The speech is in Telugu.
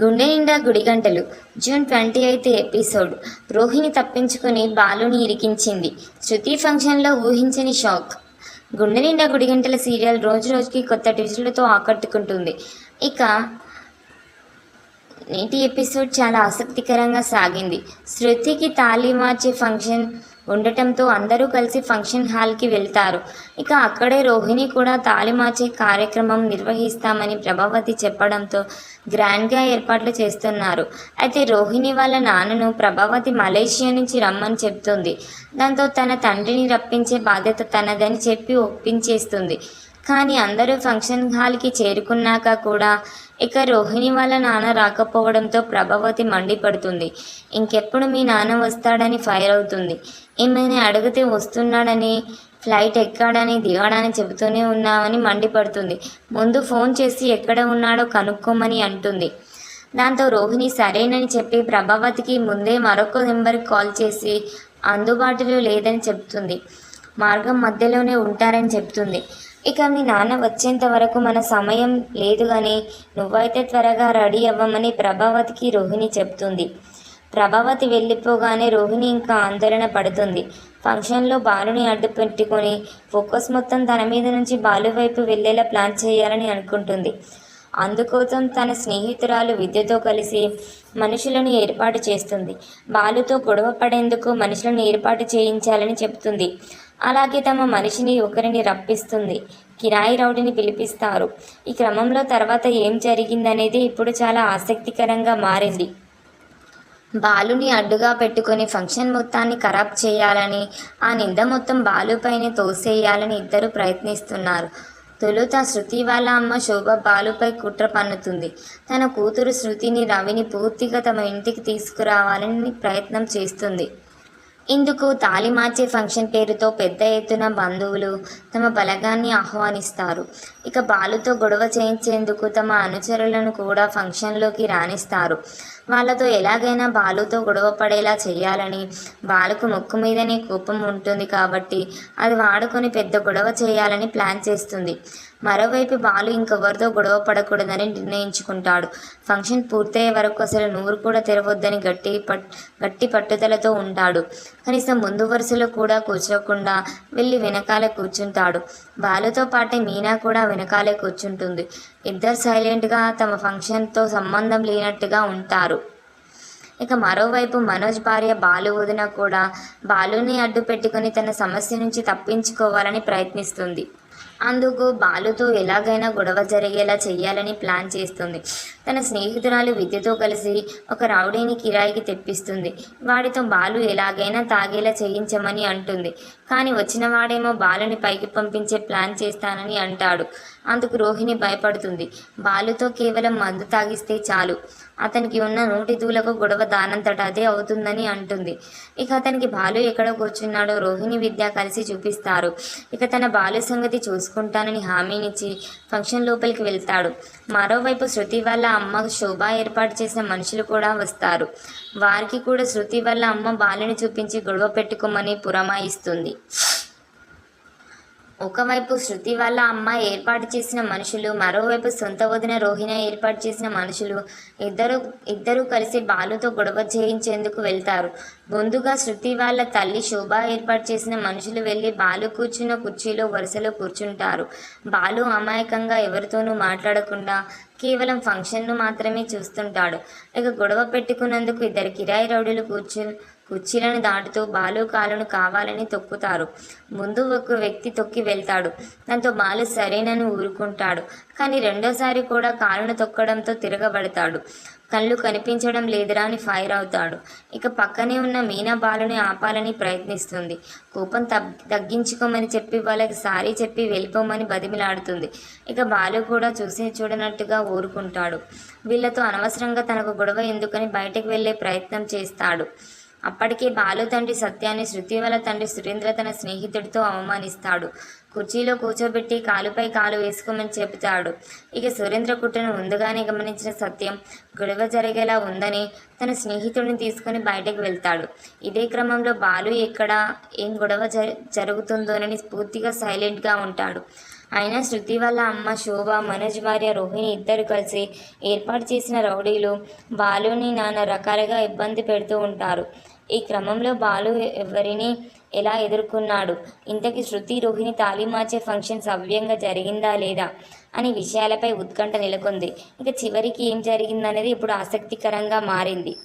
గుండె నిండా గుడిగంటలు జూన్ 28 ఎపిసోడ్. రోహిణి తప్పించుకుని బాలుని ఇరికించింది. శృతి ఫంక్షన్లో ఊహించని షాక్. గుండె నిండా గుడిగంటల సీరియల్ రోజు రోజుకి కొత్త ట్విస్టులతో ఆకట్టుకుంటుంది. ఇక నేటి ఎపిసోడ్ చాలా ఆసక్తికరంగా సాగింది. శృతికి తాళి మార్చే ఫంక్షన్ ఉండటంతో అందరూ కలిసి ఫంక్షన్ హాల్కి వెళ్తారు. ఇక అక్కడే రోహిణి కూడా తాళి మార్చే కార్యక్రమం నిర్వహిస్తామని ప్రభావతి చెప్పడంతో గ్రాండ్గా ఏర్పాట్లు చేస్తున్నారు. అయితే రోహిణి వాళ్ళ నాన్నను ప్రభావతి మలేషియా నుంచి రమ్మని చెప్తుంది. దాంతో తన తండ్రిని రప్పించే బాధ్యత తనదని చెప్పి ఒప్పించేస్తుంది. కానీ అందరూ ఫంక్షన్ హాల్కి చేరుకున్నాక కూడా ఇక రోహిణి వాళ్ళ నాన్న రాకపోవడంతో ప్రభావతి మండిపడుతుంది. ఇంకెప్పుడు మీ నాన్న వస్తాడని ఫైర్ అవుతుంది. ఏమైనా అడిగితే వస్తున్నాడని, ఫ్లైట్ ఎక్కాడని, దిగాడని చెబుతూనే ఉన్నామని మండిపడుతుంది. ముందు ఫోన్ చేసి ఎక్కడ ఉన్నాడో కనుక్కోమని అంటుంది. దాంతో రోహిణి సరేనని చెప్పి ప్రభావతికి ముందే మరొక నెంబర్కి కాల్ చేసి అందుబాటులో లేదని చెప్తుంది. మార్గం మధ్యలోనే ఉంటారని చెప్తుంది. ఇక మీ నాన్న వచ్చేంత వరకు మన సమయం లేదు కానీ నువ్వైతే త్వరగా రెడీ అవ్వమని ప్రభావతికి రోహిణి చెప్తుంది. ప్రభావతి వెళ్ళిపోగానే రోహిణి ఇంకా ఆందోళన పడుతుంది. ఫంక్షన్లో బాలుని అడ్డు పెట్టుకొని ఫోకస్ మొత్తం తన మీద నుంచి బాలు వైపు వెళ్ళేలా ప్లాన్ చేయాలని అనుకుంటుంది. అందుకోసం తన స్నేహితురాలు విద్యతో కలిసి మనుషులను ఏర్పాటు చేస్తుంది. బాలుతో గొడవ పడేందుకు మనుషులను ఏర్పాటు చేయించాలని చెప్తుంది. అలాగే తమ మనిషిని ఒకరిని రప్పిస్తుంది. కిరాయి రౌడీని పిలిపిస్తారు. ఈ క్రమంలో తర్వాత ఏం జరిగిందనేది ఇప్పుడు చాలా ఆసక్తికరంగా మారింది. బాలుని అడ్డుగా పెట్టుకొని ఫంక్షన్ మొత్తాన్ని ఖరాబ్ చేయాలని, ఆ నింద మొత్తం బాలుపైనే తోసేయాలని ఇద్దరు ప్రయత్నిస్తున్నారు. తొలుత శృతి వాళ్ళ అమ్మ శోభ బాలుపై కుట్ర పన్నుతుంది. తన కూతురు శృతిని, రవిని పూర్తిగా తమ ఇంటికి తీసుకురావాలని ప్రయత్నం చేస్తుంది. ఇందుకు తాళి మార్చే ఫంక్షన్ పేరుతో పెద్ద ఎత్తున బంధువులు తమ బలగాన్ని ఆహ్వానిస్తారు. ఇక బాలుతో గొడవ చేయించేందుకు తమ అనుచరులను కూడా ఫంక్షన్లోకి రాణిస్తారు. వాళ్ళతో ఎలాగైనా బాలుతో గొడవ పడేలా చేయాలని, బాలుకు ముక్కు మీదనే కోపం ఉంటుంది కాబట్టి అది వాడుకొని పెద్ద గొడవ చేయాలని ప్లాన్ చేస్తుంది. మరోవైపు బాలు ఇంకెవరితో గొడవ పడకూడదని నిర్ణయించుకుంటాడు. ఫంక్షన్ పూర్తయ్యే వరకు అసలు నోరు కూడా తెరవద్దని గట్టి పట్టుదలతో ఉంటాడు. కనీసం ముందు వరుసలో కూడా కూర్చోకుండా వెళ్ళి వెనకాలే కూర్చుంటాడు. బాలుతో పాటే మీనా కూడా వెనకాలే కూర్చుంటుంది. ఇద్దరు సైలెంట్గా తమ ఫంక్షన్తో సంబంధం లేనట్టుగా ఉంటారు. ఇక మరోవైపు మనోజ్ భార్య బాలు వదిన కూడా బాలుని అడ్డు పెట్టుకుని తన సమస్య నుంచి తప్పించుకోవాలని ప్రయత్నిస్తుంది. అందుకు బాలుతో ఎలాగైనా గొడవ జరిగేలా చెయ్యాలని ప్లాన్ చేస్తుంది. తన స్నేహితురాలు విద్యతో కలిసి ఒక రౌడీని కిరాయికి తెప్పిస్తుంది. వాడితో బాలు ఎలాగైనా తాగేలా చేయించమని అంటుంది. కానీ వచ్చిన వాడేమో బాలుని పైకి పంపించే ప్లాన్ చేస్తానని అంటాడు. అందుకు రోహిణి భయపడుతుంది. బాలుతో కేవలం మందు తాగిస్తే చాలు, అతనికి ఉన్న నోటి దూలకు గొడవ దానంతట అదే అవుతుందని అంటుంది. ఇక అతనికి బాలు ఎక్కడ కూర్చున్నాడో రోహిణి, విద్య కలిసి చూపిస్తారు. ఇక తన బాలు సంగతి చూసుకుంటానని హామీనిచ్చి ఫంక్షన్ లోపలికి వెళ్తాడు. మరోవైపు శృతి వాళ్ళ అమ్మ శోభ ఏర్పాటు చేసిన మనుషులు కూడా వస్తారు. వారికి కూడా శృతి వాళ్ళ అమ్మ బాలుని చూపించి గొడవ పెట్టుకోమని పురమాయిస్తుంది. ఒకవైపు శృతి వాళ్ళ అమ్మ ఏర్పాటు చేసిన మనుషులు, మరోవైపు సొంత వదిన రోహిణి ఏర్పాటు చేసిన మనుషులు ఇద్దరూ కలిసి బాలుతో గొడవ చేయించేందుకు వెళ్తారు. ముందుగా శృతి వాళ్ళ తల్లి శోభ ఏర్పాటు చేసిన మనుషులు వెళ్ళి బాలు కూర్చున్న కుర్చీలో వరుసలో కూర్చుంటారు. బాలు అమాయకంగా ఎవరితోనూ మాట్లాడకుండా కేవలం ఫంక్షన్ను మాత్రమే చూస్తుంటాడు. ఇక గొడవ పెట్టుకున్నందుకు ఇద్దరు కిరాయి రౌడీలు కుర్చీలను దాటుతూ బాలు కాలును కావాలని తొక్కుతారు. ముందు ఒక వ్యక్తి తొక్కి వెళ్తాడు. దాంతో బాలు సరేనని ఊరుకుంటాడు. కానీ రెండోసారి కూడా కాలును తొక్కడంతో తిరగబడతాడు. కళ్ళు కనిపించడం లేదురా అని ఫైర్ అవుతాడు. ఇక పక్కనే ఉన్న మీనా బాలుని ఆపాలని ప్రయత్నిస్తుంది. కోపం తగ్గించుకోమని చెప్పి వాళ్ళకి సారీ చెప్పి వెళ్ళిపోమని బతిమిలాడుతుంది. ఇక బాలు కూడా చూడనట్టుగా ఊరుకుంటాడు. వీళ్ళతో అనవసరంగా తనకు గొడవ ఎందుకని బయటకు వెళ్ళే ప్రయత్నం చేస్తాడు. అప్పటికే బాలు తండ్రి సత్యాన్ని శృతి వాళ్ళ తండ్రి సురేంద్ర తన స్నేహితుడితో అవమానిస్తాడు. కుర్చీలో కూర్చోబెట్టి కాలుపై కాలు వేసుకోమని చెబుతాడు. ఇక సురేంద్ర కుట్రను ముందుగానే గమనించిన సత్యం గొడవ జరిగేలా ఉందని తన స్నేహితుడిని తీసుకుని బయటకు వెళ్తాడు. ఇదే క్రమంలో బాలు ఎక్కడ ఏం గొడవ జరుగుతుందోనని పూర్తిగా సైలెంట్గా ఉంటాడు. అయినా శృతి వాళ్ళ అమ్మ శోభ, మనోజ్ భార్య రోహిణి ఇద్దరు కలిసి ఏర్పాటు చేసిన రౌడీలు బాలుని నానా రకాలుగా ఇబ్బంది పెడుతూ ఉంటారు. ఈ క్రమంలో బాలు ఎవరిని ఎలా ఎదుర్కొన్నాడు, ఇంతకీ శృతి రోహిణి తాళి మార్చే ఫంక్షన్ సవ్యంగా జరిగిందా లేదా అనే విషయాలపై ఉత్కంఠ నెలకొంది. ఇక చివరికి ఏం జరిగిందనేది ఇప్పుడు ఆసక్తికరంగా మారింది.